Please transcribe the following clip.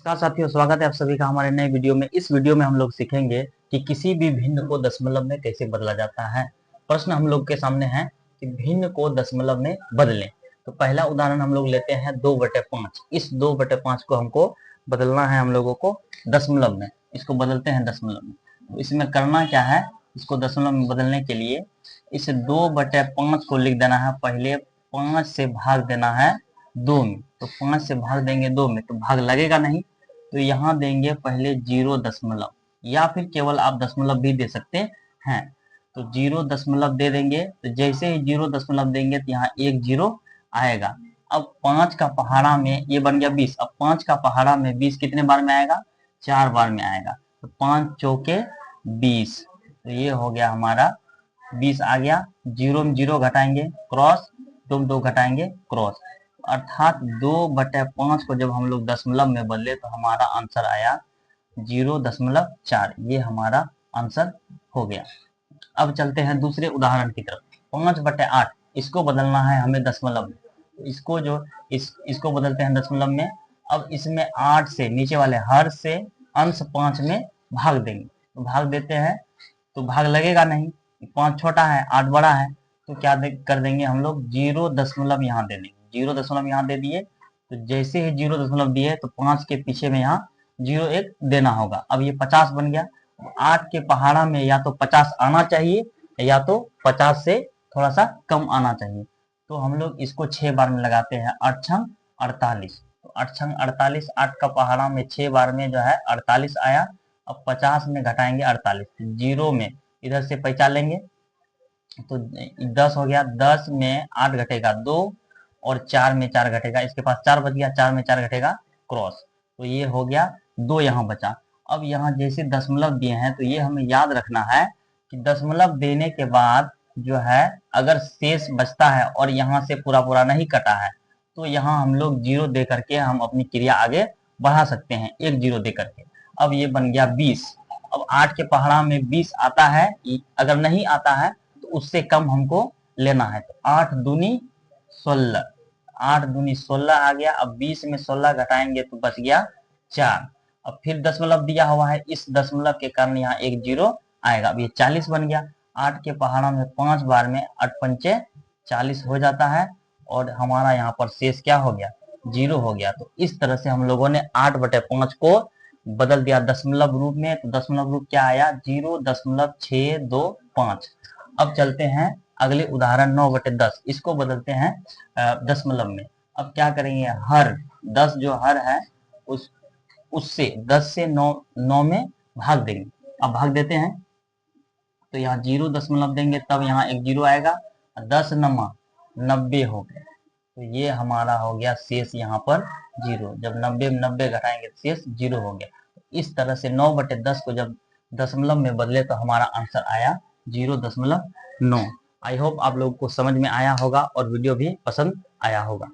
नमस्कार साथियों, स्वागत है आप सभी का हमारे नए वीडियो में। इस वीडियो में हम लोग सीखेंगे कि किसी भी भिन्न को दशमलव में कैसे बदला जाता है। प्रश्न हम लोग के सामने है कि भिन्न को दशमलव में बदलें। तो पहला उदाहरण हम लोग लेते हैं 2/5। इस 2/5 को हमको बदलना है हम लोगों को दशमलव में। इसको बदलते हैं दशमलव में। तो इसमें करना क्या है, इसको दशमलव में बदलने के लिए इस 2/5 को लिख देना है। पहले 5 से भाग देना है 2 में। तो 5 से भाग देंगे 2 में तो भाग लगेगा नहीं, तो यहाँ देंगे पहले 0 दशमलव, या फिर केवल आप दशमलव भी दे सकते हैं। तो 0 दशमलव दे देंगे। तो जैसे ही 0 दशमलव देंगे तो यहाँ 1 0 आएगा। अब 5 का पहाड़ा में ये बन गया 20। अब 5 का पहाड़ा में 20 कितने बार में आएगा? 4 बार में आएगा। तो 5 चौके 20। तो ये हो गया हमारा 20 आ गया। 0 में 0 घटाएंगे क्रॉस, 2 में 2 घटाएंगे क्रॉस, अर्थात 2/5 को जब हम लोग दशमलव में बदले तो हमारा आंसर आया 0.4। ये हमारा आंसर हो गया। अब चलते हैं दूसरे उदाहरण की तरफ। 5/8 इसको बदलना है हमें दशमलव में। इसको इसको बदलते हैं दशमलव में। अब इसमें 8 से नीचे वाले हर से अंश 5 में भाग देंगे। तो भाग देते हैं तो भाग लगेगा नहीं, 5 छोटा है 8 बड़ा है। तो क्या कर देंगे हम लोग 0 दशमलव यहाँ दे देंगे। 0 दशमलव यहाँ दे दिए। तो जैसे ही 0 दशमलव दिए तो 5 के पीछे में यहाँ 0 1 देना होगा। अब ये 50 बन गया। 8 के पहाड़ा में या तो 50 आना चाहिए या तो 50 से थोड़ा सा कम आना चाहिए। तो हम लोग इसको 6 बार में लगाते हैं। 8 छंग 48। तो 8 छंग 48, 8 का पहाड़ा में 6 बार में जो है 48 आया। अब 50 में घटाएंगे 48। 0 में इधर से पैंचा लेंगे तो 10 हो गया। 10 में 8 घटेगा 2 और 4 में 4 घटेगा। इसके पास 4 बच गया, 4 में 4 घटेगा क्रॉस। तो ये हो गया 2 यहाँ बचा। अब यहाँ जैसे दशमलव दिए हैं तो ये हमें याद रखना है कि दशमलव देने के बाद जो है अगर शेष बचता है और यहाँ से पूरा पूरा नहीं कटा है तो यहाँ हम लोग 0 दे करके हम अपनी क्रिया आगे बढ़ा सकते हैं, 1 0 दे करके। अब ये बन गया 20। अब 8 के पहाड़ा में 20 आता है, अगर नहीं आता है तो उससे कम हमको लेना है। तो 8 दूनी 16, 8 दूनी 16 आ गया। अब 20 में 16 घटाएंगे तो बच गया 4। अब फिर दशमलव दिया हुआ है, इस दशमलव के कारण यहाँ 1 0 आएगा। अब ये 40 बन गया। 8 के पहाड़ा में 5 बार में 8 पंचे 40 हो जाता है और हमारा यहाँ पर शेष क्या हो गया? 0 हो गया। तो इस तरह से हम लोगों ने 8/5 को बदल दिया दशमलव रूप में। तो दशमलव रूप क्या आया? 0.625। अब चलते हैं अगले उदाहरण 9/10। इसको बदलते हैं दशमलव में। अब क्या करेंगे, हर 10 जो हर है उससे 10 से 9 में भाग देंगे। अब भाग देते हैं तो यहाँ 0 दशमलव देंगे तब यहाँ 1 0 आएगा। 10 9 90 हो गया। तो ये हमारा हो गया शेष यहाँ पर 0। जब 90 में 90 घटाएंगे तो शेष 0 हो गया। इस तरह से 9/10 को जब दशमलव में बदले तो हमारा आंसर आया 0.9। आई होप आप लोगों को समझ में आया होगा और वीडियो भी पसंद आया होगा।